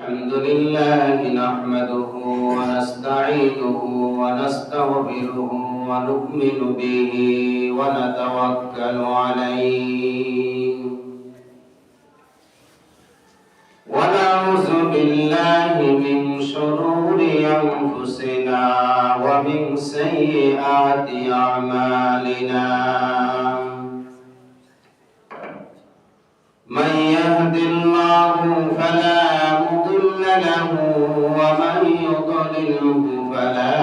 الحمد لله نحمده ونستعينه ونستغفره ونؤمن به ونتوكل عليه ونعوذ بالله من شرور أنفسنا ومن سيئات أعمالنا من يهد الله فلا مضل له ومن يضلله فلا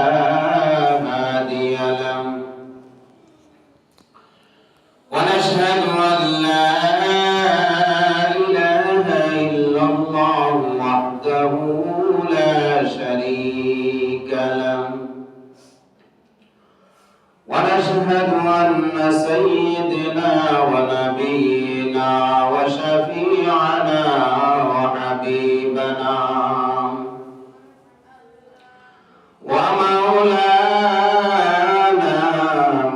هادي له ونشهد أن لا إله إلا الله وحده لا شريك له ونشهد أن سيدنا ونبينا وشفيعنا وحبيبنا ومولانا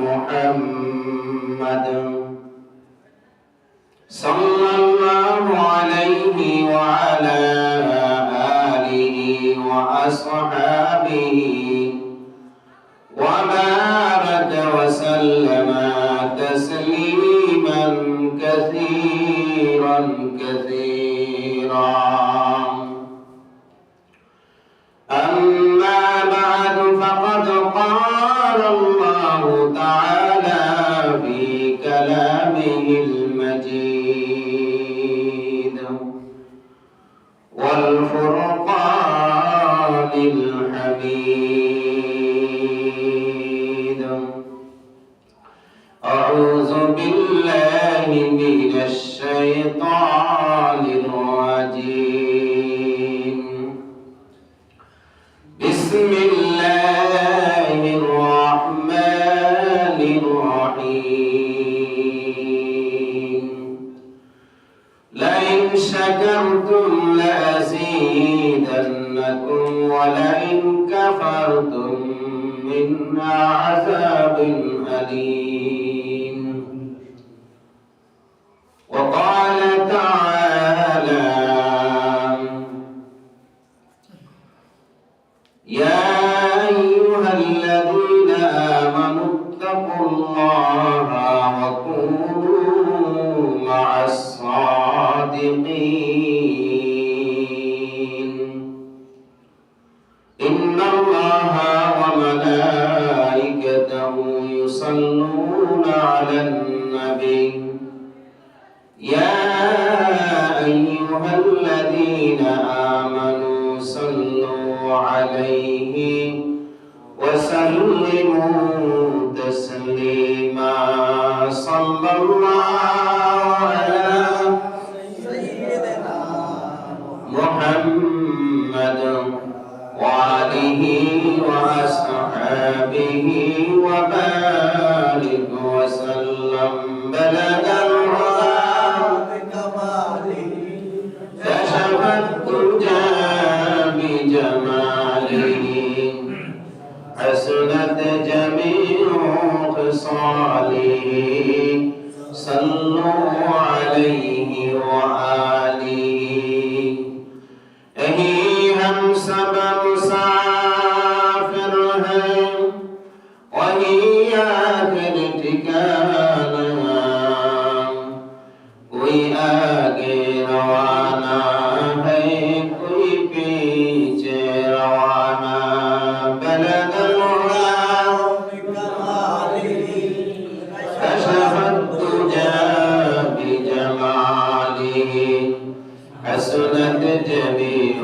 محمد صلى الله عليه وعلى آله وأصحابه وبارك وسلم تسليما كثيرا أما بعد فقد قال الله تعالى في كلامه المجيد والفرقان الحميد أعوذ بالله من الشيطان الرجيم بسم الله الرحمن الرحيم لئن شكرتم لأزيدنكم ولئن كفرتم من عذاب أليم وقال تعالى يا أيها الذين آمنوا اتقوا الله وكونوا مع الصادقين إن الله وملائكته يصلون على النبي يا أيها الذين آمنوا صلوا عليه وسلموا تسليما صلى الله على سيدنا محمد وآله وأصحابه وبارك وسلم بلغ حسنت جميع خصاله صلوا عليه وآله यही हम सब मुसाफिर हैं वही आखिर ठिकाना कोई आगे रवाना है कोई पीछे रवाना बलद حسنت جميع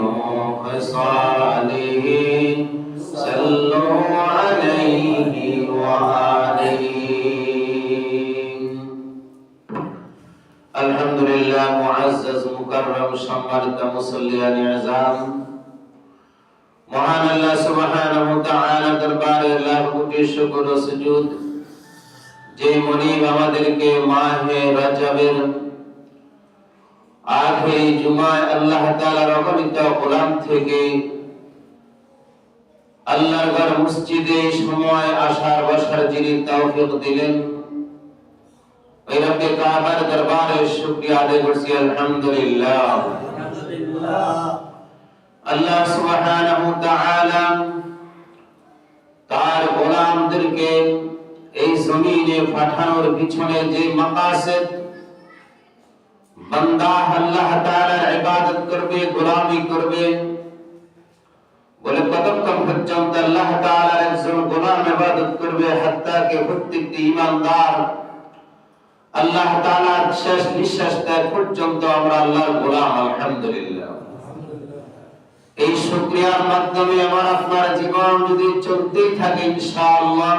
خصاله صلوا عليه وآله الحمد لله معزز مكرم সম্মানিত মুসল্লিয়ান ইজাম মহান আল্লাহ সুবহানাহু ওয়া তাআলা দরবারে লাখ কোটি শুকর ও সুজুদ যে মুনিব আমাদেরকে মাহে রজবের আখেরি জুমায় আল্লাহ তাআলার অগণিত গোলাম থেকে আল্লাহর ঘর মসজিদে সময় আসার বসার যিনি তৌফিক দিলেন ওই রব্বে কাবার দরবারে শুকরিয়া আদায় করছি আলহামদুলিল্লাহ আল্লাহ সুবহানাহু ওয়া তাআলা তার গোলামদেরকে এই জমিনে পাঠানোর পিছনে যে মাকাসিদ, বান্দা আল্লাহ তাআলার ইবাদত করবে, গোলামি করবে, বলে কতক্ষণ পর্যন্ত আল্লাহ তাআলার একজন গোলাম ইবাদত করবে, হাত্তা কে প্রত্যেকটি ঈমানদার আল্লাহ তাআলার শেষ নিঃশ্বাস ত্যাগ পর্যন্ত আমরা আল্লাহর গোলাম। আলহামদুলিল্লাহ। এই শুকরিয়ার মাধ্যমে আমার আপনার জীবন যদি চলতেই থাকে ইনশাআল্লাহ,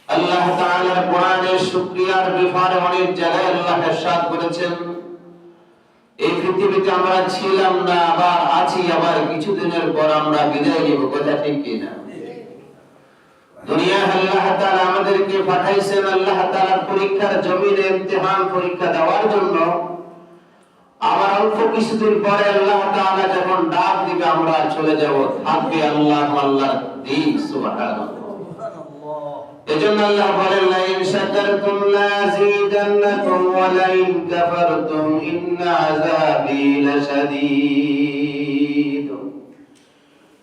আল্লাহ তাআলার কোরআনের শুকরিয়ার ব্যাপারে অনেক জায়গায় আল্লাহ ইরশাদ করেছেন, এই পৃথিবীতে আমরা ছিলাম না, আবার আছি, আবার কিছুদিনের পর আমরা বিদায় নিব। কথা ঠিক কি না? দুনিয়া আল্লাহ তাআলা আমাদেরকে পাঠাইছেন আল্লাহ তাআলার পরীক্ষার জমিনে ইমতিহান পরীক্ষা দেওয়ার জন্য। আবার অল্প কিছুদিন পরে আল্লাহ তাআলা যখন ডাক দিবে আমরা চলে যাব, থাকবে আল্লাহ আল্লাহর দ্বীন। সুবহানাল্লাহ। এজন্য আল্লাহ বলেন, লা ইন শাকারতুম লাযীদান্নাকুম ওয়া লা ইন কাফারতুম ইন্না আযাবী লাশাদীদ।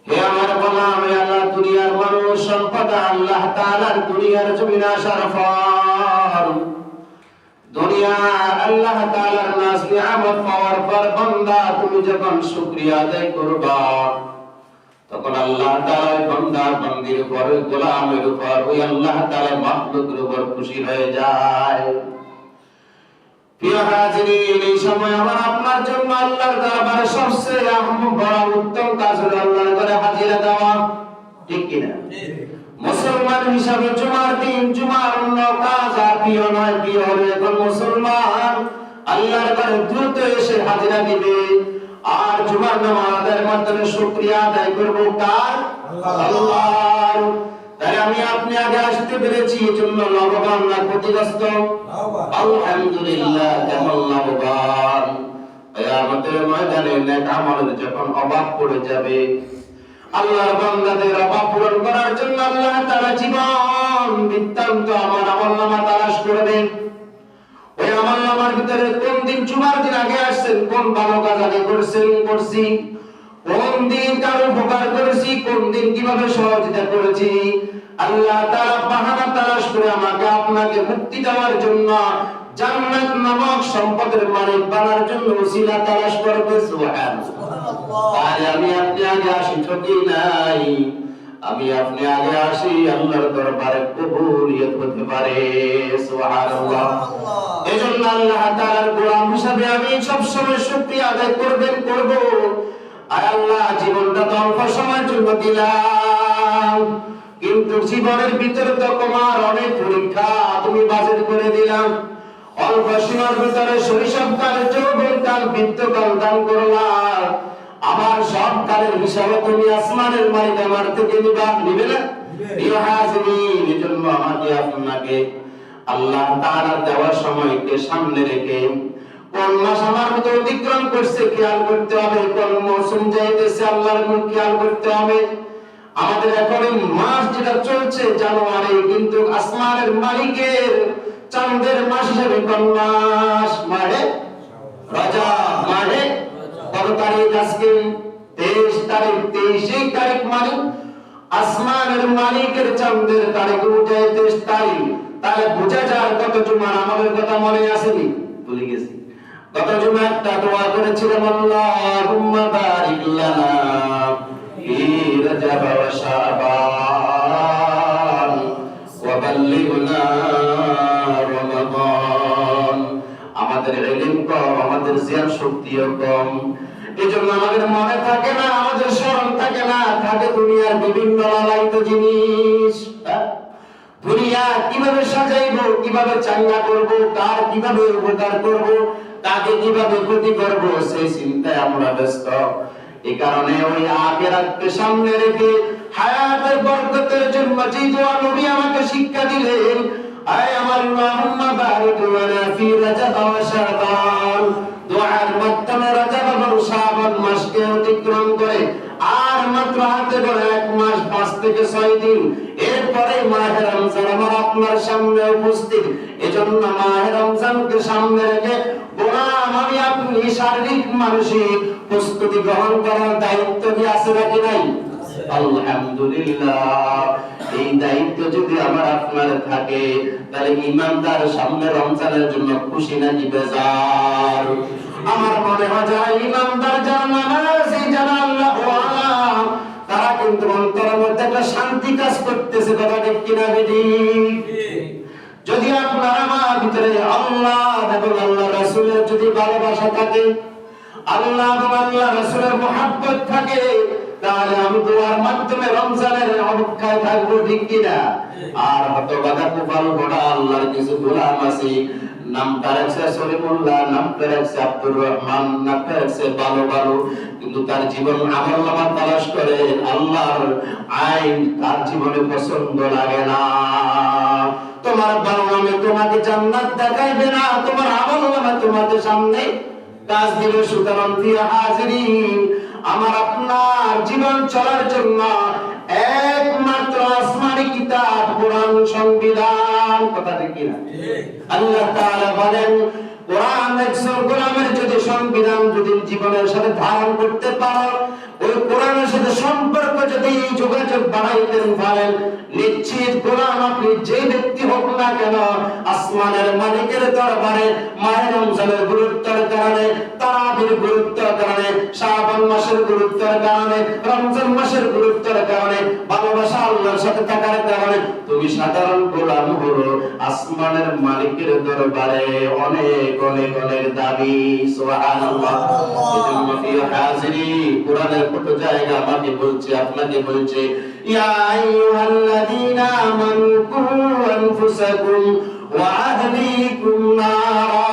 হে আমার গোলাম, হে আল্লাহ দুনিয়ার মানুষ সম্পদ আল্লাহ তাআলার দুনিয়ার জমিনে আসার পর, দুনিয়া আল্লাহ তাআলার নাজ নিয়ামত পাওয়ার পর বান্দা তুমি যখন শুকরিয়া আদায় করবা, তখন আল্লাহ তাআলা বান্দা বান্দির উপর, গোলামের উপর, ওই আল্লাহ তাআলা মাখলুকের উপর খুশি হয়ে যায়। প্রিয় হাজিরিন, এই সময় আমার আপনার জন্য আল্লাহর দরবারে সবচেয়ে আহম বড় উত্তম কাজ হলো আল্লাহর ঘরে হাজিরা দেওয়া। ঠিক কি না? মুসলমান হিসাবে জুমার দিন, জুমার অন্য কাজ আর প্রিয় নয়। প্রিয় হলো এখন মুসলমান আল্লাহর ঘরে দ্রুত এসে হাজিরা দিবে, আর জুমার নামাজের মাধ্যমে শুকরিয়া আদায় করব কার? আল্লাহর। তাই আমি আপনি আগে আসতে পেরেছি, এজন্য লাভবান না ক্ষতিগ্রস্ত? আলহামদুলিল্লাহ। কেমন লাভবান? কিয়ামতের ময়দানে নেক আমলের যখন অভাব পড়ে যাবে, আল্লাহর বান্দাদের অভাব পূরণ করার জন্য আল্লাহ তাআলা জীবন বৃত্তান্ত আমার আমলনামা তালাশ করবেন। ওই আমলনামার ভিতরে কোন দিন জুমার দিন আগে আসছেন, কোন ভালো কাজ আগে করছি, কোন দিন কার উপকার করেছি, কোন দিন কিভাবে সহযোগিতা করেছি, আল্লাহ তাআলা বাহানা তালাশ করে আমাকে আপনাকে মুক্তি দেওয়ার জন্য, জান্নাত নামক সম্পদের মালিক বানার জন্য ওসিলা তালাশ করবে। সুবহানাল্লাহ। আর আমি আপনি আগে আসি ঠকি নাই, আমি আপনি আগে আসি আল্লাহর দরবারে কবুলিয়ত হতে পারে। সুবহানাল্লাহ। এজন্য আল্লাহ তাআলার গোলাম হিসেবে আমি সব সময় শুকরিয়া আদায় করব। আয় আল্লাহ, জীবনটা তো অল্প সময়ের জন্য দিলাম, কিন্তু জীবনের ভিতরে তো তোমার অনেক পরীক্ষা তুমি বাজেট করে দিলাম। অল্প সময়ের ভিতরে শৈশবকাল, যৌবনকাল, বৃদ্ধকাল দান করলাম। আমার সব কালের হিসাবে তুমি আসমানের মালিক আমার থেকে নিবে না? প্রিয় হাজিরিন, এজন্য আমাকে আপনাকে আল্লাহ তাআলার দেওয়ার সময়কে সামনে রেখে কোন মাস আমার মতো অতিক্রম করছে খেয়াল করতে হবে, কোন মৌসুম যাইতেছে আল্লাহর মুখ খেয়াল করতে হবে। আমাদের এখন মাস যেটা চলছে জানুয়ারি, কিন্তু আসমানের মালিকের চাঁদের মাস হিসেবে কোন মাস? মাহে রজব। মাহে কত তারিখ আজকে? 23 তারিখ। 23 তারিখ মানে আসমানের মালিকের চাঁদের তারিখ উঠে 23 তারিখ। তাহলে বোঝা যায় কত জুমার আমাদের কথা মনে আসেনি? ভুলে গেছি। গত জুমা একটা দোয়া করেছিলাম, আল্লাহুম্মা বারিক লানা ফি রজব ওয়া শাবান ওয়া বাল্লিগনা রমাদান। আমাদের ইলম কম, আমাদের জ্ঞান শক্তিও কম, এজন্য আমাদের মনে থাকে না, আমাদের স্মরণ থাকে না, থাকে দুনিয়ার বিভিন্ন লালায়িত জিনিস। দুনিয়া কিভাবে সাজাইবো, কিভাবে চাঙ্গা করব, কার কিভাবে উপকার করব, কাকে কিভাবে ক্ষতি করব, সেই চিন্তায় আমরা ব্যস্ত। এই কারণে ওই আখিরাতকে সামনে রেখে হায়াতের বরকতের জন্য যে দোয়া নবী আমাকে শিক্ষা দিলেন, আয় আমার আল্লাহুম্মা বারিক লানা ফি রজব ওয়া শাবান, দোয়ার মাধ্যমে রজব এবং শাবান মাসকে অতিক্রম করে আর মাত্র হাতে করে 1 মাস 5 থেকে 6 দিন, এর পরে মাহে রমজান আমার আপনার সামনে উপস্থিত। এজন্য মাহে রমজানকে সামনে রেখে গোলাম আমি আপনি শারীরিক মানসিক প্রস্তুতি গ্রহণ করার দায়িত্ব কি আছে নাকি নাই? আলহামদুলিল্লাহ। এই দায়িত্ব যদি আমার আপনার থাকে তাহলে ইমানদার সামনে রমজানের জন্য খুশি নাকি বেজার? আমার মনে হয় যারা ইমানদার, যারা নামাজি, যারা আল্লাহু আলাম, তারা কিন্তু অন্তরের মধ্যে একটা শান্তি কাজ করতেছে। কথা ঠিক কিনা বেঠিক? যদি আপনার আমার ভিতরে আল্লাহ এবং আল্লাহ রাসূলের যদি ভালোবাসা থাকে, আল্লাহ এবং আল্লাহ রাসূলের মুহাব্বত থাকে, তাহলে আমি দোয়ার মাধ্যমে রমজানের অপেক্ষায় থাকবো, ঠিক কিনা? আর হতবাদা কুফাল গোটা আল্লাহর কিছু গোলাম আছে, নামটা রাখছে সলিমুল্লাহ, নামটা রাখছে আব্দুর রহমান, নামটা রাখছে ভালো ভালো, কিন্তু তার জীবন আমলনামা তালাশ করে আল্লাহর আইন তার জীবনে পছন্দ লাগে না। তোমার ভালো নামে তোমাকে জান্নাত দেখাইবে না, তোমার আমলনামা তোমাকে সামনে কাজ দিবে। সুতরাং প্রিয় হাজিরিন, আমার আপনার জীবন চলার জন্য একমাত্র আসমানি কিতাব কোরআন সংবিধান। কথা ঠিক কিনা? আল্লাহ তাআলা বলেন কোরআন একজন গোলামের যদি সংবিধান যদি জীবনের সাথে ধারণ করতে পারো, ওই কোরআনের সাথে সম্পর্ক যদি যোগাযোগ বাড়াইতে পারেন, নিশ্চিত গোলাম আপনি যে ব্যক্তি হোক না কেন, আসমানের মালিকের দরবারে মাহে রমজানের গুরুত্বের কারণে, তারাবির গুরুত্বের কারণে, শাবান মাসের গুরুত্বের কারণে, রমজান মাসের গুরুত্বের কারণে, ভালোবাসা আল্লাহর সাথে থাকার কারণে তুমি সাধারণ গোলাম হলো আসমানের মালিকের দরবারে অনেক অনেক অনেক দাবি। সুবহানাল্লাহ। এজন্য প্রিয় হাজিরিন, কোরআনের কত জায়গা আমাকে বলছে, আপনাকে বলছে, ইয়া আইয়ুহাল্লাযীনা আমানু কু আনফুসাকুম ওয়া আহলিকুম নারা।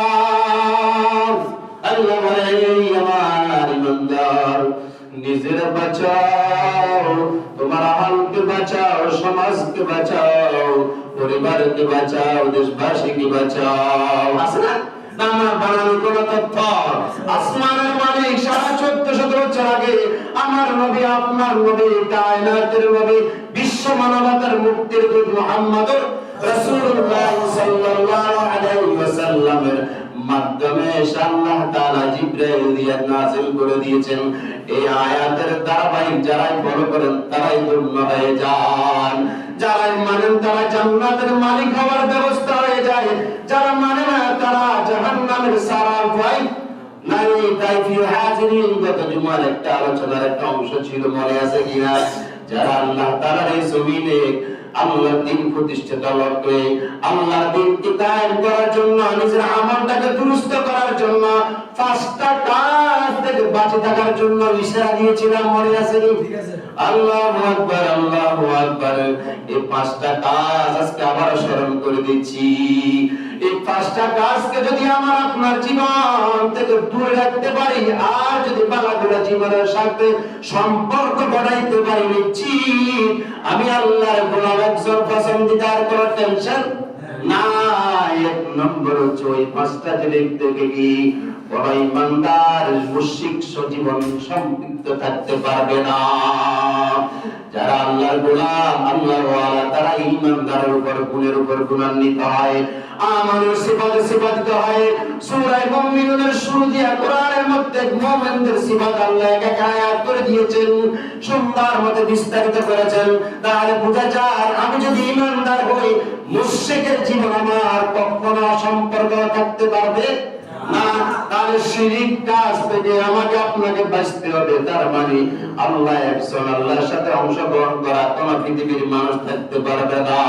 আল্লাহ বলে আমার ইমানদার, নিজের বাঁচাও, তোমার আহলকে বাঁচাও, সমাজকে বাঁচাও, পরিবারকে বাঁচাও, দেশবাসীকে বাঁচাও। আছে না? আমার বানানো কোন তথ্য? আসমানের মালিক 1450 বছর আগে আমার নবী, আপনার নবী, কায়নাতের নবী, বিশ্ব মানবতার মুক্তির দূত মুহাম্মদুর রাসূলুল্লাহ সাল্লাল্লাহু আলাইহি ওয়াসাল্লামের মাধ্যমে আল্লাহ তাআলা জিবরাইল দিয়ে নাযিল করে দিয়েছেন। এই আয়াতের ধারাবাহিক যারাই ফলো করেন তারাই ধন্য হয়ে যান, যারাই মানেন তারা জান্নাতের মালিক হওয়ার ব্যবস্থা হয়ে যায়, যারা মানে না তারা জাহান্নামের সারার ভয় নাই। তাই প্রিয় হাজিরিন, গত জুমার একটা আলোচনার একটা অংশ ছিল, মনে আছে কিনা? যারা আল্লাহ তাআলার এই জমিনে আল্লাহর দ্বীন প্রতিষ্ঠার লক্ষ্যে, আল্লাহর দ্বীনকে কায়েম করার জন্য, নিজের আমলটাকে দুরুস্ত করার জন্য, 5টা কাজ থেকে বাঁচে থাকার জন্য ইশারা দিয়েছিলাম, মনে আছে কি? আল্লাহু আকবার, আল্লাহু আকবার। এই 5টা কাজ আজকে আবার স্মরণ করে দিচ্ছি। এই 5টা কাজকে যদি আমার আপনার জীবন থেকে দূরে রাখতে পারি, আর যদি বালাগুলা জীবনের সাথে সম্পর্ক বাড়াইতে পারি, নিশ্চিত আমি আল্লাহর গোলাম একজন পছন্দিদার, কোনো টেনশন না। 1 নম্বর হচ্ছে ওই 5টা জিনিস থেকে কি বড় ইমানদার মুশরিক জীবন সম্পৃক্ত থাকতে পারবে না। যারা আল্লাহর গোলাম, আল্লাহর ওয়ালা, তারা ইমানদারের উপর গুণের উপর গুণান্বিত হয়, আমানের সিফাতে সিফাতিত হয়। সূরা মুমিনুনের শুরু দিয়া কোরআনের মধ্যে মুমিনদের সিফাত আল্লাহ এক আয়াত করে দিয়েছেন, সুন্দর মতে বিস্তারিত করেছেন। তাহলে বোঝা যায় আমি যদি ইমানদার হই, মুশরিকের জীবন আমার কখনো সম্পর্ক থাকতে পারবে না। তাহলে শিরিক কাজ থেকে আমাকে আপনাকে বাঁচতে হবে। তার মানে আল্লাহ একজন, আল্লাহর সাথে অংশগ্রহণ করা কোন পৃথিবীর মানুষ থাকতে পারবে না।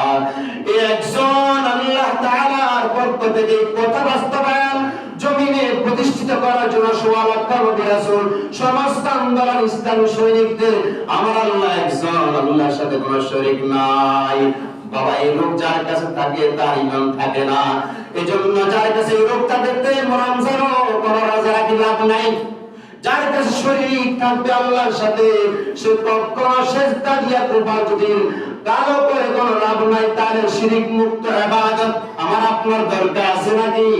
এই একজন আল্লাহ তাআলার পক্ষ থেকে কথা বাস্তবায়ন জমিনে প্রতিষ্ঠিত করার জন্য 16 লক্ষ নবী রাসূল, সমস্ত আন্দোলন ইসলামী সৈনিকদের আমার আল্লাহ একজন, আল্লাহর সাথে কোনো শরীক নাই। বাবা, এই রোগ যার কাছে থাকে তার ইমান থাকে না। এজন্য যার কাছে এই রোগ থাকে রমজানও কোন রোজা রাখি লাভ নাই। যার কাছে শরীর থাকবে আল্লাহর সাথে, সে কখনো সেজদা দিয়া কোরবান যদি কালো করে কোনো লাভ নাই। তার শিরিক মুক্ত ইবাদত আমার আপনার দরকার আছে নাকি?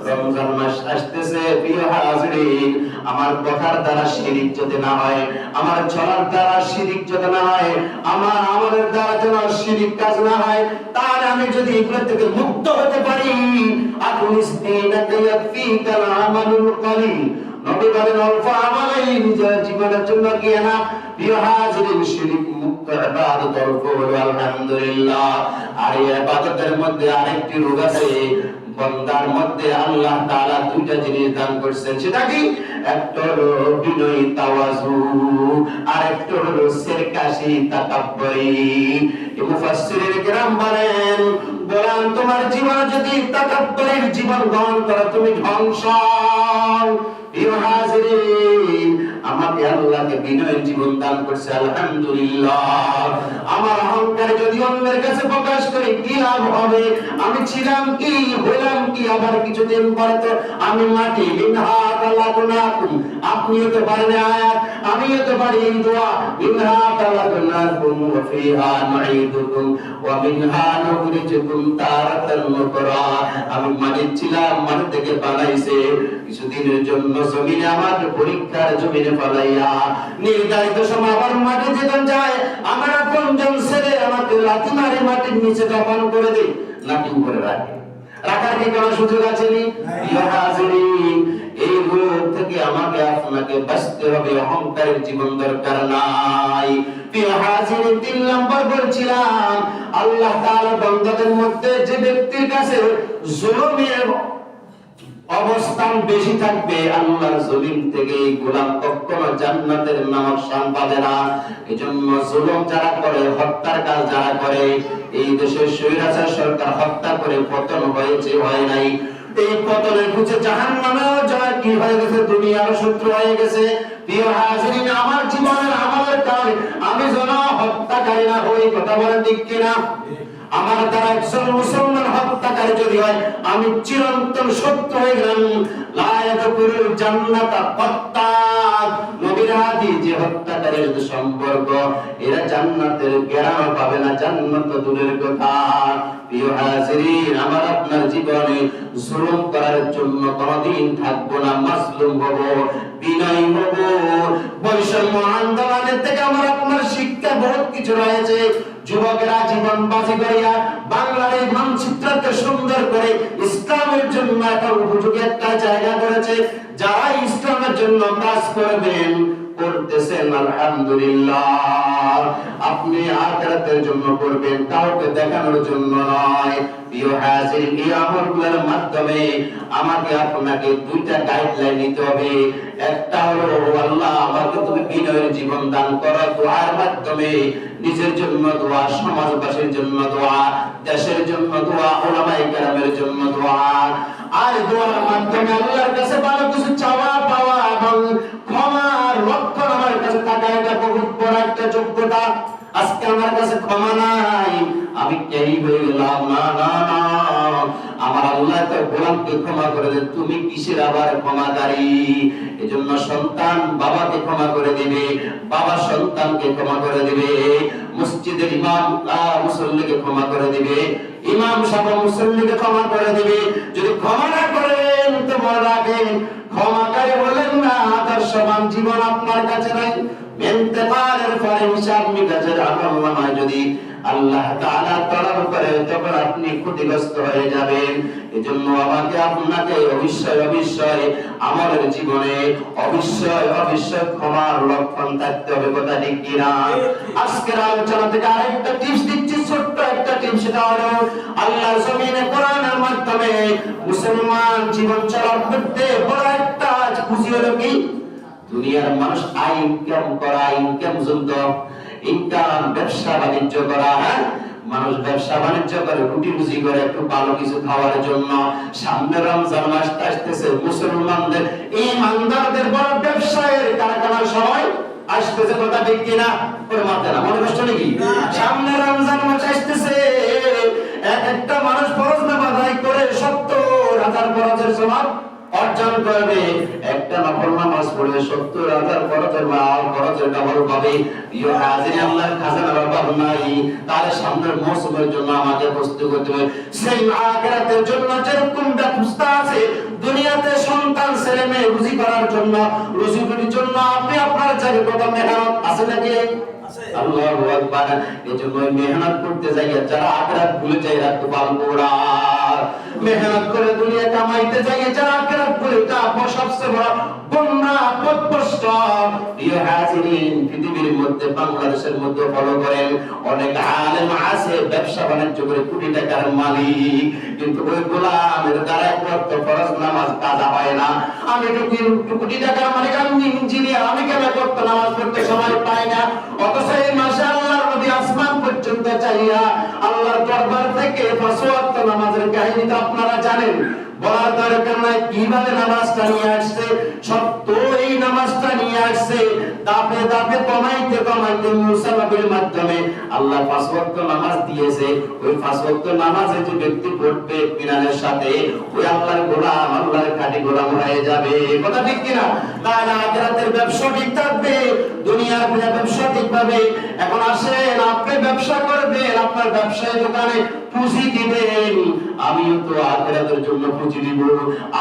রমজান মাস আসতেছে, প্রিয় হাজিরিন, আমার কথার দ্বারা শিরক যাতে না হয়, আমার চলার দ্বারা শিরক যাতে না হয়, আমার আমলের দ্বারা যেন শিরক কাজ না হয়, তার আমি যদি এগুলো থেকে মুক্ত হতে পারি, আকুনিস্তিনাকা ইয়াকফিকাল আমালুল কলিল, নবী বলেন অল্প আমলেই নিজের জীবনের জন্য কি না। প্রিয় হাজিরিন, শিরক মুক্ত ইবাদত অল্প হলো আলহামদুলিল্লাহ। আর এই ইবাদতের মধ্যে আরেকটি রোগ আছে, বান্দার মধ্যে আল্লাহ তাআলা দুইটা জিনিস দান করেছেন, সেটা কি? একটা হলো বিনয়ী তাওয়াজু, আর একটা হলো সিরকাশি তাকাব্বুরি। মুফাসসিরিন কিরাম বলেন, তোমার জীবন যদি তাকাব্বুরির জীবন গ্রহণ করো, তুমি ধ্বংস। প্রিয় হাজিরিন, আমাকে আল্লাহকে বিনয়ের জীবন দান করছে আলহামদুলিল্লাহ। আমার অহংকার যদি অন্যের কাছে প্রকাশ করি কি লাভ হবে? আমি ছিলাম কি, হলাম কি, আবার কিছুদিন পরে তো আমি মাটি। মিনহা খালাকনাকুম, আপনিও তো পারেন আয়াত, আমিও তো পারি এই দোয়া। মিনহা খালাকনাকুম ওয়া ফিহা নুঈদুকুম ওয়া মিনহা নুখরিজুকুম তারাতান উখরা। আমি মাটি ছিলাম, মাটি থেকে বানাইছে, কিছুদিনের জন্য জমিনে আমাকে পরীক্ষার জমিনে ফলাইয়া নির্ধারিত সময় আবার মাটি যেতে যায়, আমার আপনজন ছেলে আমাকে লাথি মারি মাটির নিচে দফন করে দেয়, লাঠি উপরে রাখে। রাখার কি কোনো সুযোগ আছে? এই রোগ থেকে আমাকে আপনাকে বাঁচতে হবে, অহংকারের জীবন দরকার নাই। প্রিয় হাজিরিন, 3 নম্বর বলছিলাম, আল্লাহ তাআলা বান্দাদের মধ্যে যে ব্যক্তির কাছে জুলুমের অবস্থান বেশি থাকবে, আল্লাহর জমিন থেকে গোলাম কখনো জান্নাতের নামক শান পাবে না। এজন্য জুলুম যারা করে, হত্যার কাজ যারা করে, এই দেশের স্বৈরাচার সরকার হত্যা করে পতন হয়েছে, হয় নাই, এই পতনের খুঁজে জাহান্নামেও যারা কি হয়ে গেছে, দুনিয়ার শত্রু হয়ে গেছে। প্রিয় হাজিরিন, আমার জীবনের আমলের কারণে আমি যেন হত্যাকারী না হই, কথা বলেন ঠিক কিনা? আমার দ্বারা একজন মুসলমান হত্যাকারী যদি হয়, আমি চিরন্তন শত্রু হয়ে গেলাম। লা ইয়াদখুলুল জান্নাতা কাত্তাত, নবীর হাদিস, যে হত্যাকারীর সাথে সম্পর্ক, এরা জান্নাতের গ্রাম পাবে না, জান্নাত দূরের কথা। প্রিয় হাজিরিন, আমার আপনার জীবনে জুলুম করার জন্য কোনদিন থাকবো না, মাজলুম হব, বিনয়ী হব। বৈষম্য আন্দোলনের থেকে আমার আপনার শিক্ষা বহুত কিছু রয়েছে। যুবকেরা জীবন বাজি করিয়া বাংলার এই মানচিত্রকে সুন্দর করে ইসলামের জন্য একটা উপযোগী একটা জায়গা করেছে। যারা ইসলামের জন্য কাজ করবেন, করতেছেন, আলহামদুলিল্লাহ। আপনি আখিরাতের জন্য করবেন, কাউকে দেখানোর জন্য নয়। প্রিয় হাজিরিন, এই আমলগুলোর মাধ্যমে আমাকে আপনাকে দুইটা গাইডলাইন নিতে হবে। একটা হলো, আল্লাহ আমাকে তুমি বিনয়ের জীবন দান করো, দোয়ার মাধ্যমে নিজের জন্য দোয়া, সমাজবাসীর জন্য দোয়া, দেশের জন্য দোয়া, উলামায়ে কেরামের জন্য দোয়া। আর দোয়ার মাধ্যমে আল্লাহর কাছে ভালো কিছু চাওয়া পাওয়া এবং ক্ষমার লক্ষণ আমার কাছে থাকা, এটা বহুত বড় একটা যোগ্যতা। আজকে আমার কাছে ক্ষমা নাই, আমি কেই হয়ে গেলাম। না না না, আমার আল্লাহ তো গোলামকে ক্ষমা করে দেন, তুমি কিসের আবার ক্ষমাকারী? এজন্য সন্তান বাবাকে ক্ষমা করে দিবে, বাবা সন্তানকে ক্ষমা করে দিবে, মসজিদের ইমাম মুসল্লিকে ক্ষমা করে দিবে, ইমাম সাহেব মুসল্লিকে ক্ষমা করে দিবে। যদি ক্ষমা না করেন তো মনে রাখেন, ক্ষমাকারী বলেন না, আদর্শবান জীবন আপনার কাছে নাই। ইন্তেকালের পরে হিসাব নিকাশের আমলনামায় যদি আল্লাহ তাআলা তলব করে, তখন আপনি ক্ষতিগ্রস্ত হয়ে যাবেন। এজন্য আমাকে আপনাকে অবশ্যই আমাদের জীবনে অবশ্যই ক্ষমার লক্ষণ থাকতে হবে, কথা ঠিক কিনা? আজকের আলোচনা থেকে আরেকটা টিপস দিচ্ছি, ছোট্ট একটা টিপস, সেটা হলো আল্লাহর জমিনে কোরআনের মাধ্যমে মুসলমান জীবন চলার মধ্যে বড় একটা খুশি হলো কি, দুনিয়ার মানুষ ইনকাম করা, ইনকাম জন্য ইনকাম, ব্যবসা বাণিজ্য করা। মানুষ ব্যবসা বাণিজ্য করে, রুটি রুজি করে, একটু ভালো কিছু খাওয়ার জন্য। সামনে রমজান মাস আসতেছে, মুসলমানদের ইমানদারদের বড় ব্যবসায়ের কারখানার সময় আসতেছে, কথা ঠিক কিনা? ওর মাথা না মনে কষ্ট নাকি? সামনে রমজান মাস আসতেছে, এক একটা মানুষ ফরজ নামাজ আদায় করে 70,000 ফরজের সওয়াব অর্জন করবে। একটা নফল নামাজ পড়ে 70,000 ফরজের ডাবল পাবে। প্রিয় হাজির, আল্লাহর খাজানার অভাব নাই। তার সামনের মৌসুমের জন্য আমাকে প্রস্তুত করতে হবে। সেই আখিরাতের জন্য যেরকম ব্যবস্থা আছে, দুনিয়াতে সন্তান ছেলে মেয়ে রুজি করার জন্য, রুজির জন্য আপনি আপনার জায়গায় কত মেহনত আছে নাকি? আল্লাহু আকবার। এজন্য মেহনত করতে যাই, যারা আখিরাত ভুলে যায় এরা তো বালবোড়া। মেহনত করে দুনিয়া কামাইতে যাই, যারা আখিরাত ভুলে তা সবচেয়ে বড় বন্যা পথভ্রষ্ট। প্রিয় হাজিরিন, পৃথিবীর মধ্যে বাংলাদেশের মধ্যে ফলো করেন অনেক আলেম আছে, ব্যবসা বাণিজ্য করে কোটি টাকার মালিক, কিন্তু ওই গোলামের দ্বারা এক ওয়াক্ত ফরজ নামাজ কাজা হয় না। আমি কোটি টাকার মালিক, আমি ইঞ্জিনিয়ার, আমি কেন করতে নামাজ পড়তে সময় পাই না? অথচ এই মাসে আল্লাহর নবী আসমান পর্যন্ত চাইয়া আল্লাহর দরবার থেকে 5 ওয়াক্ত নামাজের কাহিনীটা আপনারা জানেন, বলার দরকার নাই। কিভাবে নামাজটা নিয়ে আসছে? সত্য এই নামাজটা নিয়ে আসছে দাপে দাপে কমাইতে কমাইতে মুসা নবীর মাধ্যমে আল্লাহ 5 ওয়াক্ত নামাজ দিয়েছে। ওই 5 ওয়াক্ত নামাজে যে ব্যক্তি পড়বে ইত্মিনানের সাথে, ওই আল্লাহর গোলাম, আল্লাহর খাঁটি গোলাম হয়ে যাবে। কথা ঠিক কিনা? তাহলে আখিরাতের ব্যবসা ঠিক থাকবে, দুনিয়ার ব্যবসা ঠিক পাবে। এখন আসেন, আপনি ব্যবসা করবেন, আপনার ব্যবসায় দোকানে পুঁজি দিবেন, আমিও তো আখিরাতের জন্য পুঁজি দিব,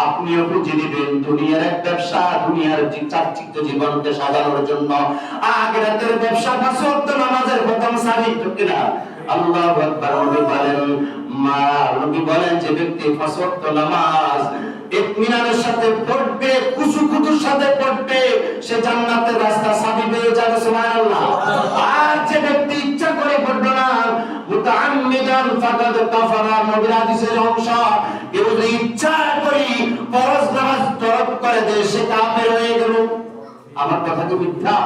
আপনিও পুঁজি দিবেন। দুনিয়ার এক ব্যবসা, দুনিয়ার চাকচিক্য জীবনকে সাজানোর জন্য। আখিরাতের ব্যবসা 5 ওয়াক্ত নামাজের প্রথম সারিক, ঠিক না? আল্লাহু আকবার। নবী বলেন যে ব্যক্তি 5 ওয়াক্ত নামাজ ইত্মিনানের সাথে পড়বে, খুশুখুশুর সাথে পড়বে, সে জান্নাতের রাস্তা সাবি পেয়ে যাবে। সুবহানাল্লাহ। আর যে ব্যক্তি ইচ্ছা করে পড়বে না, মুতাআম্মিদান ফাকাদ কাফারা, নবীর হাদিসের অংশ, কেউ যদি ইচ্ছা করে ফরজ নামাজ তরক করে দেয়, সে কাফের হয়ে গেল। আমার কথা কি মিথ্যা?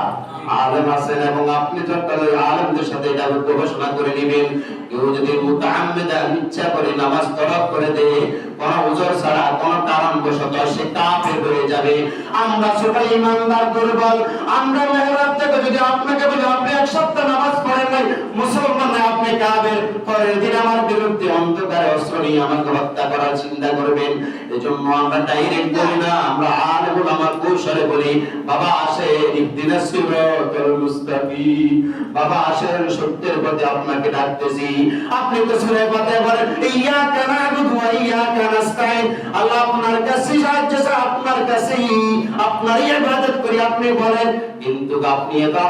আলেম আছেন এবং আপনি যখন আলেমদের সাথে এটা গবেষণা করে নেবেন। কেউ যদি মুতাআম্মিদান ইচ্ছা করে নামাজ তরক করে দেয়, কোন উযর ছাড়া, কোন কারণবশত, সে কাফের হয়ে যাবে। আমরা ছোট ইমানদার, দুর্বল, আমরা মেহরাব থেকে যদি আপনাকে বলি আপনি এক সপ্তাহ নামাজ পড়েন নাই, মুসলমান নয়, আপনি কাফের, পরের দিন আমার বিরুদ্ধে অন্ধকারে অস্ত্র নিয়ে আমাকে হত্যা করার চিন্তা করবেন। এজন্য আমরা ডাইরেক্ট বলি না, আমরা আলেমুল আমার কৌশলে বলি, বাবা আসেন, ইহদিনাস সিরাতাল মুস্তাকিম, বাবা আসেন, সত্যের পথে আপনাকে ডাকতেছি। আপনি তো সূরা ফাতিহা বলেন, ইয়াকা না'বুদু ওয়া ইয়াকা নাস্তাইন, আল্লাহ আপনার কাছে সাহায্য চাই, আপনার কাছেই আপনার ইবাদত করি আপনি বলেন। কিন্তু আপনি এটা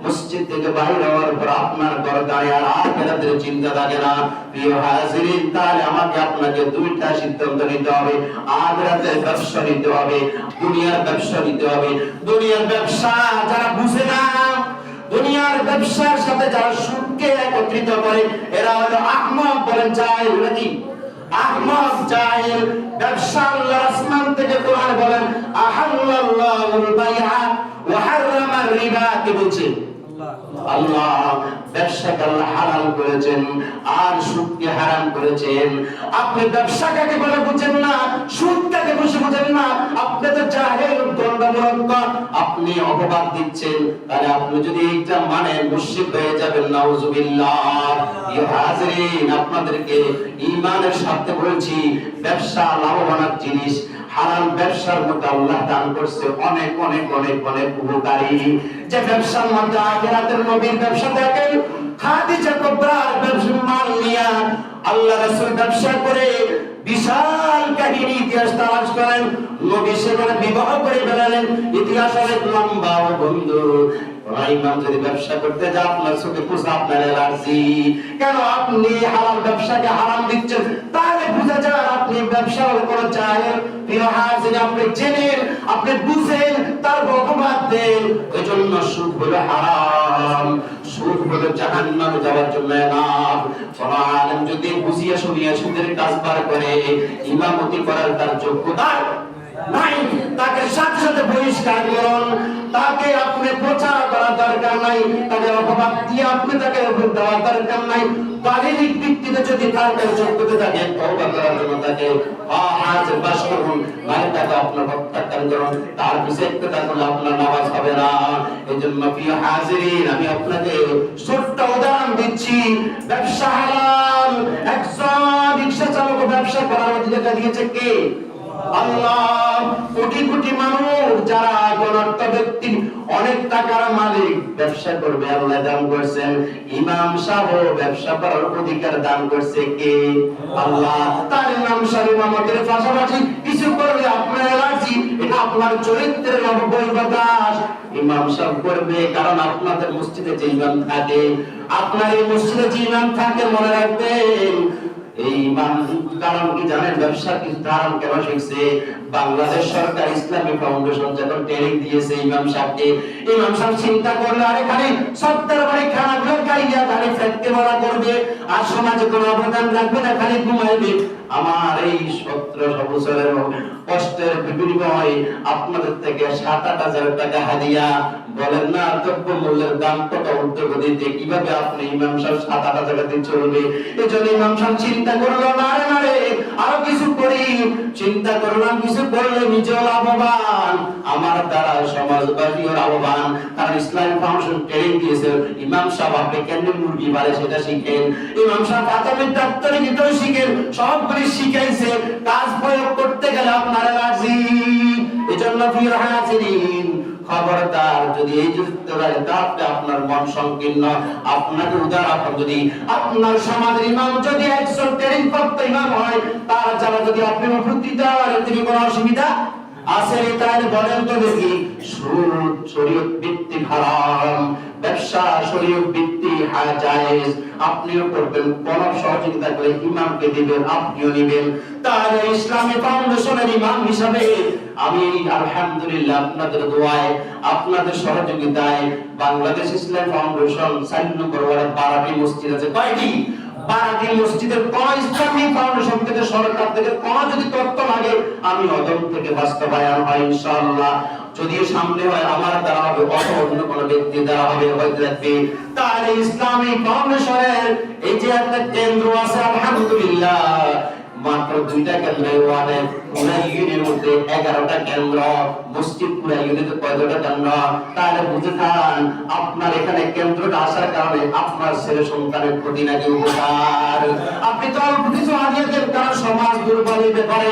মসজিদ থেকে বাইরে হওয়ার পর আপনার দরকারে আর আখিরাতের চিন্তা থাকে না। প্রিয় হাজিরিন, তাহলে আমাকে আপনাকে দুইটা সিদ্ধান্ত নিতে হবে। আখিরাতের ব্যবসা নিতে হবে, দুনিয়ার ব্যবসা নিতে হবে। দুনিয়ার ব্যবসা যারা বুঝে না, দুনিয়ার ব্যবসার সাথে যারা সুদকে একত্রিত করে, এরা হলো আহমক। বলেন জাহেল নাকি? আহমক, জাহেল। ব্যবসা আল্লাহ আসমান থেকে কোরআন বলেন, আহাল্লাল্লাহুল বাইআ ওয়া হারামার রিবা। কি বলছে? আল্লাহ ব্যবসাকে আল্লাহ হালাল করেছেন আর সুদকে হারাম করেছেন। আপনি ব্যবসা কাকে বলে বুঝেন না, সুদ কাকে বসে বুঝেন না, আপনি তো জাহেল, দণ্ডমূলক, আপনি অপবাদ দিচ্ছেন। তাহলে আপনি যদি এইটা মানে মুশরিক হয়ে যাবেন, নাউজুবিল্লাহ। ইয়া হাজিরিন, আপনাদেরকে ঈমানের সাথে বলছি, ব্যবসা লাভবান জিনিস। হালাল ব্যবসার মধ্যে আল্লাহ দান করছে অনেক অনেক অনেক অনেক উপকারী। যে ব্যবসার মধ্যে আখিরাতের নবীর ব্যবসা দেখেন, খাদিজা কুবরার ব্যবসা মাল নিয়া আল্লাহ রাসূল ব্যবসা করে বিশাল কাহিনী ইতিহাস তালাশ করেন। নবী সেখানে বিবাহ করে বেড়ালেন, ইতিহাস অনেক লম্বা। বন্ধু, ইমাম যদি ব্যবসা করতে যায়, আপনার চোখে খুঁজে আপনার অ্যালার্জি কেন? আপনি হালাল ব্যবসাকে হারাম দিচ্ছেন, তাহলে বুঝা যায় আপনি ব্যবসার উপর জাহেল। প্রিয় হাজির, আপনি জেনেন, আপনি বুঝেন, তার অপবাদ দেন। এজন্য সুদ হলো হারাম, সুদ হলো জাহান্নামে যাওয়ার জন্য এনাফ। কোন আলেম যদি বুঝিয়ে শুনিয়ে সুদের কাজ বার করে, ইমামতি করার তার যোগ্যতা নাই, তাকে সাথে সাথে বহিষ্কার করুন। তাকে আপনি প্রচার করার দরকার নাই, তাকে অপবাদ দিয়ে আপনি তাকে দেওয়ার দরকার নাই। শারীরিক ভিত্তিতে যদি তার কাছে যোগ্যতা থাকে, তওবা করার জন্য তাকে হাজির বাস করুন, মানে তাকে আপনার প্রত্যাখ্যান করুন। তার পিছে ইক্তেদা করলে আপনার নামাজ হবে না। এজন্য প্রিয় হাজিরিন, আমি আপনাকে ছোট্ট উদাহরণ দিচ্ছি। ব্যবসা হালাল, একজন রিকশা চালক ব্যবসা করার অধিকার দিয়েছে কে? আল্লাহ, কোটি কোটি মানুষ যারা গণাত্ম ব্যক্তি, অনেক টাকার মালিক, ব্যবসা করবে, আল্লাহ দান করছেন। ইমাম সাহেব ব্যবসা করার অধিকার দান করছে কে? আল্লাহ। তার ইমাম সাহেব আমাদের পাশাপাশি কিছু করলে আপনার এলার্জি, এটা আপনার চরিত্রের অবৈধতাস। ইমাম সাহেব করবে কারণ আপনাদের মসজিদে যে ইমাম থাকে, আপনার এই মসজিদে যে ইমাম থাকে, মনে রাখবেন এই ইমাম কারণ কি জানেন? ব্যবসা কি ধারণ কেন শিখছে? বাংলাদেশ সরকার ইসলামী ফাউন্ডেশন যখন ট্রেনিং দিয়েছে ইমাম সাহেবকে, ইমাম সাহেব চিন্তা করলো আরে খালি সত্তর বাড়ি খারাপ গাইয়া খালি ফেটকে বলা করবে আর সমাজে কোনো অবদান রাখবে না, খালি ঘুমাইবে। আমার এই 17 বছরের কষ্টের বিনিময়ে আপনাদের থেকে 7-8 হাজার টাকা হাদিয়া, বলেন না দ্রব্য মূল্যের দাম কত ঊর্ধ্বগতিতে, কিভাবে আপনি ইমাম সাহেব 7-8 হাজার টাকা দিয়ে চলবে? এজন্য ইমাম সাহেব চিন্তা করলো না রে আরো কিছু করি, চিন্তা করলাম কিছু করলে নিজেও লাভবান, আমার দ্বারা সমাজবাসীও লাভবান। কারণ ইসলামী ফাউন্ডেশন ট্রেনিং দিয়েছে ইমাম সাহেব আপনি কেন মুরগি পালে সেটা শিখেন, ইমাম সাহেব আতামের ডাক্তারি গীতও শিখেন, সবগুলি শিখাইছে। কাজ প্রয়োগ করতে গেলে আপনারা রাজি। এজন্য প্রিয় হাজিরিন, খবরদার যদি এই চরিত্রটা আপনার মন সংকীর্ণ, আপনাকে উদার, আপনার যদি আপনার সমাজের ইমাম যদি একজন ট্রেনিং প্রাপ্ত ইমাম হয়, তার যারা যদি আপনি উপস্থিত দেওয়ার তিনি কোনো অসুবিধা আছে? তাহলে বলেন তো দেখি, সুদ শরীয়ত ভিত্তিক হারাম, ব্যবসা শরীয়ত ভিত্তিক জায়েজ, আপনিও করবেন, কোন সহযোগিতা করে ইমামকে দিবেন, আপনিও নিবেন। তাহলে ইসলামী ফাউন্ডেশনের ইমাম হিসাবে আমি আলহামদুলিল্লাহ আপনাদের দোয়ায়, আপনাদের সহযোগিতায় বাংলাদেশ ইসলাম ফাউন্ডেশন 4 নম্বর ওয়ার্ডে 12টি মসজিদ আছে। কয়টি? 12টি মসজিদের কোন ইসলামী ফাউন্ডেশন থেকে, সরকার থেকে কোন যদি তথ্য লাগে, আমি অদম থেকে বাস্তবায়ন হয় ইনশাআল্লাহ। যদি সামনে হয় আমার দ্বারা হবে, অন্য কোনো ব্যক্তি দ্বারা হবে, হয়তো রাখবে। তাহলে ইসলামী ফাউন্ডেশনের এই যে একটা কেন্দ্র আছে আলহামদুলিল্লাহ, মাত্র 2টা কেন্দ্র, পুরা ইউনিয়নের মধ্যে 11টা কেন্দ্র, মসজিদ পুরা ইউনিয়নে কয়টা কেন্দ্র? তাহলে বুঝে থান আপনার এখানে কেন্দ্রটা আসার কারণে আপনার ছেলে সন্তানের প্রতি নাকি উপকার। আপনি তো অল্প কিছু হারিয়ে দেন, কারণ সমাজ দুর্বল হইতে পারে।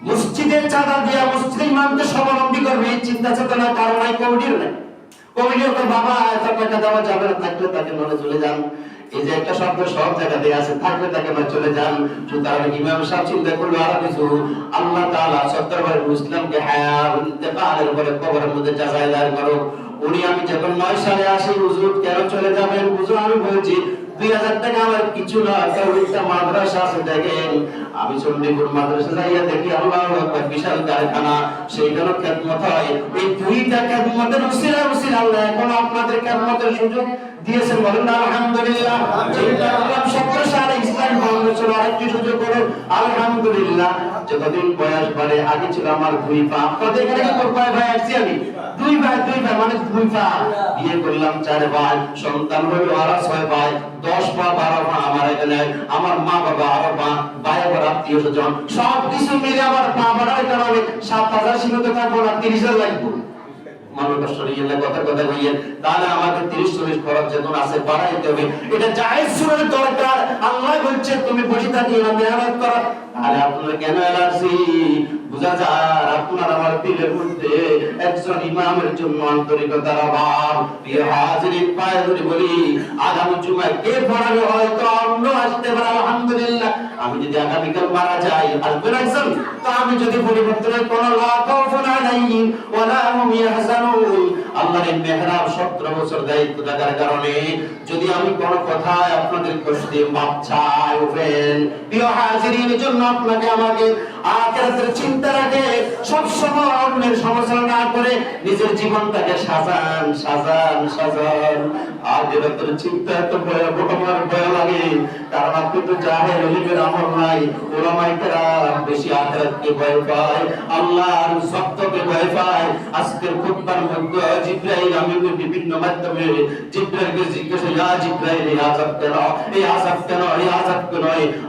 মসজিদের চাঁদা দিয়া মসজিদের ইমামকে স্বাবলম্বী করবে এই চিন্তা চেতনা কারণ নাই, কমিটির নাই। কমিটির বাবা এত টাকা দেওয়া যাবে না, থাকলে তাকে মনে চলে যান। এই যে একটা শব্দ সব জায়গাতে আছে, থাকলে তাকে মনে চলে যান। সুতরাং ইমাম সাহেব চিন্তা করলো আরো কিছু, আল্লাহ তাআলা 70 বার ইসলামকে হায়াত ইন্তেকালের পরে কবরের মধ্যে যাচাই দাঁড় করো। উনি আমি যখন 9 সালে আসি, হুজুর কেন চলে যাবেন? হুজুর আমি বলছি 2000 টাকা আমার কিছু না, একটা মাদ্রাসা আছে দেখেন, আমি চন্ডীপুর মাদ্রাসা যাইয়া দেখি আল্লাহু আকবার বিশাল কারখানা, সেইখানে খেদমত হয়। এই 2টা খেদমতের উসিলা আল্লাহ এখন আপনাদের খেদমতের সুযোগ দিয়েছেন, বলেন না আলহামদুলিল্লাহ। যেটা আল্লাহ 70 সালে ইসলাম ফাউন্ডেশন আরেকটি সুযোগ করো আলহামদুলিল্লাহ। যতদিন বয়স বাড়ে, আগে ছিল আমার 2 পা, আপনাদের এখানে কি কয় ভাই আসছি আমি? 2 ভাই মানে 2 পা, বিয়ে করলাম 4 ভাই, সন্তান হইল আরো 6 ভাই, 10 পা 12 পা আমার এখানে, আমার মা বাবা আরো পা, ভাই আবার আত্মীয় স্বজন, সব কিছু মিলে আমার পা বাড়ার কারণে 7000 সীমিত থাকবো না, 30,000 লাগবে। মানুষ কষ্ট নিয়ে কথা কইয়েন, তাহলে আমাকে 30-40 খরচ যখন আছে বাড়াইতে হবে, এটা জায়েজ সুরের দরকার। আল্লাহ বলছে তুমি বসে থাকিও না, মেহনত করো। তাহলে আপনারা কেন এলার্জি? বুঝা যায় আপনার আমার দিলের মধ্যে একজন ইমামের জন্য আন্তরিকতার অভাব। প্রিয় হাজিরিন, পায়ে ধরে বলি আগামী জুমায় কে পড়াবে? হয়তো অন্য আসতে পারে আলহামদুলিল্লাহ। আমি যদি আগামীকাল মারা যাই, আসবেন একজন? তো আমি যদি পরিবর্তনের কোনো লাভ নাই ওয়ালা হুম ইয়াহজানুন, আল্লাহর এই মেহরাব 17 বছর দায়িত্ব থাকার কারণে যদি আমি কোনো কথায় আপনাদের কষ্টে মাপ চাই ওঠেন, প্রিয় হাজিরিন, এর জন্য আপনাকে আমাকে আখিরাতের চিন্তা রাখে সব সময় অন্যের সমালোচনা না করে নিজের জীবনটাকে সাজান। আখিরাতের চিন্তা এত ভয়াবহ, আমার ভয় লাগে, কারণ আপনি তো জাহেল, ওলিমের আমল নাই। উলামায়ে কেরাম বেশি আখিরাতকে ভয় পায়, আল্লাহর সত্যকে ভয় পায়। আজকের খুতবার মধ্যে জিবরাইল আমি বিভিন্ন মাধ্যমে জিবরাইলকে জিজ্ঞাসা, ইয়া জিবরাইল এই আযাব কেন, এই আযাব কেন, এই আযাব কেন?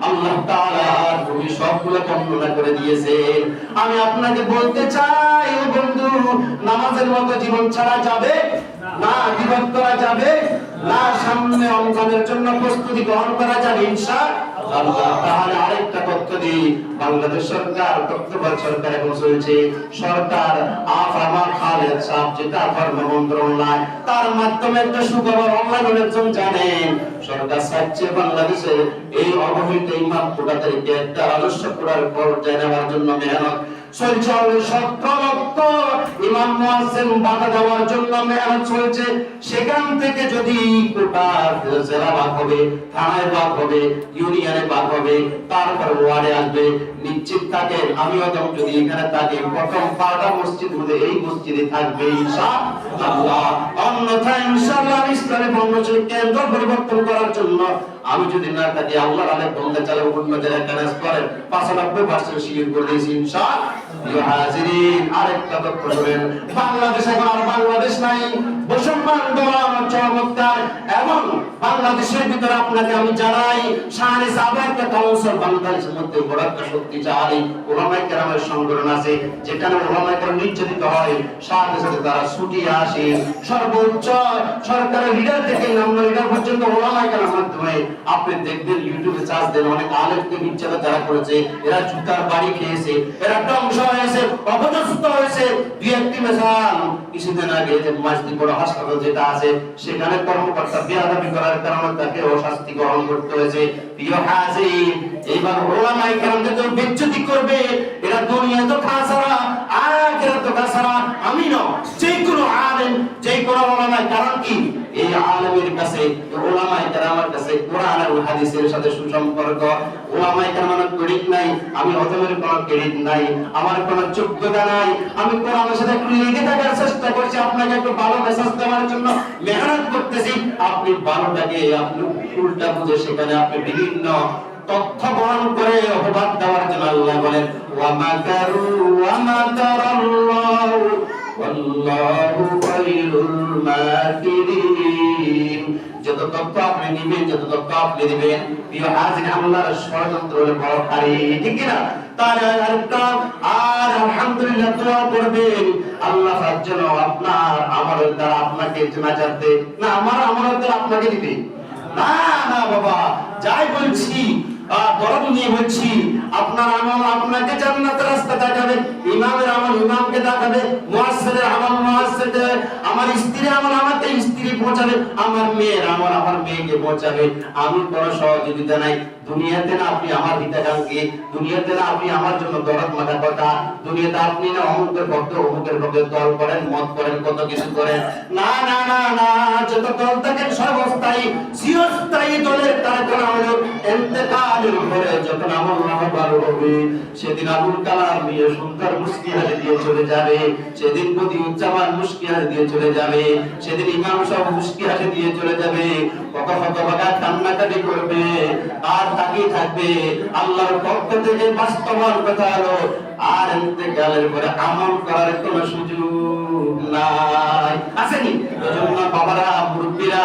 আল্লাহ তাআলা তুমি সবগুলো বর্ণনা করে দিয়েছেন। আমি আপনাকে বলতে চাই ও বন্ধু, নামাজের মতো জীবন ছাড়া যাবে না, জীবন করা যাবে না। সামনে রমজানের জন্য প্রস্তুতি গ্রহণ করা যাবে ইনশাআল্লাহ। তাহলে আরেকটা তথ্য দিই, বাংলাদেশ সরকার তত্ত্বাবধায়ক সরকার এখন চলছে, সরকার আফামা খালেদ সাহেব যেটা ধর্ম মন্ত্রণালয়, তার মাধ্যমে একটা সুখবর অনলাইন অনেকজন জানেন, সরকার চাইছে বাংলাদেশে এই অবহিত ইমাম কোটাদেরকে একটা রাজস্ব কোটার পর্যায়ে নেওয়ার জন্য মেহনত চলছে। 17 লক্ষ ইমাম মুয়াজ্জিন বাধা দেওয়ার জন্য মেহনত চলছে। সেখান থেকে যদি কোটা জেলা ভাগ হবে, থানায় ভাগ হবে, ইউনিয়নে ভাগ হবে, তারপর ওয়ার্ডে আসবে, নিশ্চিত থাকে আমিও যদি এখানে থাকি প্রথম 5টা মসজিদ মধ্যে এই মসজিদে থাকবে ইনশাআল্লাহ। অন্যথায় ইনশাআল্লাহ ইসলামী ফাউন্ডেশন কেন্দ্র পরিবর্তন করার জন্য আমি যদি না থাকি আল্লাহর আলে বন্ধে চালাবো উন্নতের কাজ করে 95% শির করে দিয়েছি ইনশাআল্লাহ। হাজিরিন, আরেকটা তথ্য শুনেন, বাংলাদেশ এখন আর বাংলাদেশ নাই, মুসলমান দোলাম চমৎকার। এবং বাংলাদেশের ভিতরে আপনাকে আমি জানাই, শাহরি সাহাবাকে কাউন্সিল বাংলাদেশের মধ্যে বড় একটা শক্তিশালী ওলামায়ে কেরামের সংগঠন আছে, যেখানে ওলামায়ে কেরাম নির্যাতিত হয়, সাথে সাথে তারা ছুটি আসে, সর্বোচ্চ সরকারের লিডার থেকে নামনো লিডার পর্যন্ত ওলামায়ে কেরামের মাধ্যমে আপনি দেখবেন, ইউটিউবে সার্চ দেন, অনেক আলেমকে নির্যাতন যারা করেছে, এরা জুতার বাড়ি খেয়েছে, এরা ধ্বংস হয়েছে, অপদস্থ হয়েছে। দুই একটি মিসাল, কিছুদিন আগে যে মাসদি বড় হাসপাতাল যেটা আছে, সেখানে কর্মকর্তা বেয়াদবি করার কারণে তাকে শাস্তি গ্রহণ করতে হয়েছে। প্রিয় হাজির, এইবার ওলামায়ে কেরামকে তো বেজ্জতি করবে, এরা দুনিয়া তো খাসারা, আখিরাত তো খাসারা। আমি না, যে কোনো আলেম, যে কোনো ওলামায়ে কেরাম, কি এই আলেমের কাছে, ওলামায়ে কেরামের কাছে কোরআন আর হাদিসের সাথে সুসম্পর্ক। ওলামায়ে কেরামের ক্রেডিট নাই, আমি হজমের কোনো ক্রেডিট নাই, আমার কোনো যোগ্যতা নাই, আমি কোরআনের সাথে একটু লেগে থাকার চেষ্টা করছি, আপনাকে একটু ভালো মেসেজ দেওয়ার জন্য মেহনত করতেছি। আপনি ভালোটাকে আপনি উল্টা বুঝে সেখানে আপনি বিভিন্ন তথ্য বহন করে অপবাদ দেওয়ার জন্য আল্লাহ বলেন, ওয়া মাকারু ওয়া মাকারাল্লাহু ওয়াল্লাহু খায়রুল মাকিরিন। যত তথ্য আপনি নিবেন, যত তথ্য আপনি দিবেন, প্রিয় হাজির, আল্লাহর ষড়যন্ত্র হলে বড় ভারী, ঠিক কি না? তার আরেকটা, আর আলহামদুলিল্লাহ দোয়া করবেন, আল্লাহ যেন আপনার আমলের দ্বারা আপনাকে জান্নাত দেয়, না আমার আমলের দ্বারা আপনাকে দিবে, না না বাবা, যাই বলছি দরদ নিয়ে বলছি, আপনার আমল আপনাকে জান্নাতের রাস্তা দেখাবে, ইমামের আমল ইমামকে দেখাবে, মুয়াজ্জিনের আমল মুয়াজ্জিনকে, আমার স্ত্রীর আমল আমাকে স্ত্রী পৌঁছাবে, আমার মেয়ের আমল আমার মেয়েকে পৌঁছাবে। আমি কোনো সহযোগিতা নাই, দুনিয়াতে না আপনি আমার হিতাকাঙ্ক্ষী, দুনিয়াতে না আপনি আমার জন্য দরদ মাথা কথা, দুনিয়াতে আপনি না অমুকের পক্ষে দল করেন, মত করেন, কত কিছু করেন, না না না না, যত দল থাকেন সর্বস্থায়ী, চিরস্থায়ী দলের কারণ হলো ইন্তেকালের পরে যখন আমল নামা ভালো হবে, সেদিন আবুল কালাম নিয়ে সুন্দর মুস্কি হাসি দিয়ে চলে যাবে, সেদিন বদিউজ্জামান মুস্কি হাসি দিয়ে চলে যাবে, সেদিন ইমাম সাহেব মুস্কি হাসি দিয়ে চলে যাবে, কত হতভাগা কান্নাকাটি করবে, আর তাকিয়ে থাকবে। আল্লাহর পক্ষ থেকে বাস্তবায়ন কথা হলো, আর ইন্তেকালের পরে আমল করার কোনো সুযোগ নাই, আসেনি? এজন্য বাবারা, মুরব্বীরা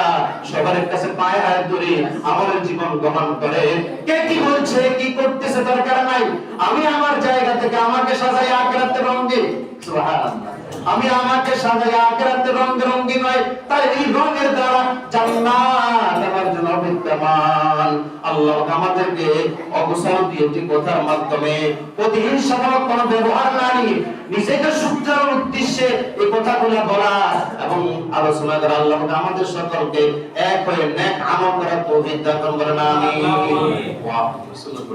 সবার কাছে পায়ে হাত ধরে আমলের জীবন গ্রহণ করে। কে কি বলছে, কি করতেছে দরকার নাই, আমি আমার জায়গা থেকে আমাকে সাজাই আখিরাতে রঙে, সুবহানাল্লাহ, আমি আমাকে সাজাই আখিরাতে রঙে রঙে নয়, তাই এই রঙের দ্বারা জান্নাত আমার জন্য বিদ্যমান। আল্লাহ আমাদেরকে অবসর দিয়েছে কথার মাধ্যমে, প্রতিহিংসামূলক কোনো ব্যবহার না নিয়ে নিজেকে শুদ্ধার উদ্দেশ্যে এই কথাগুলো বলা এবং আলোচনা করা। আল্লাহ আমাদের সকলকে এক হয়ে নেক আমল করার তৌফিক দান করেন, আমিন। ওয়া রাসূলুল্লাহ।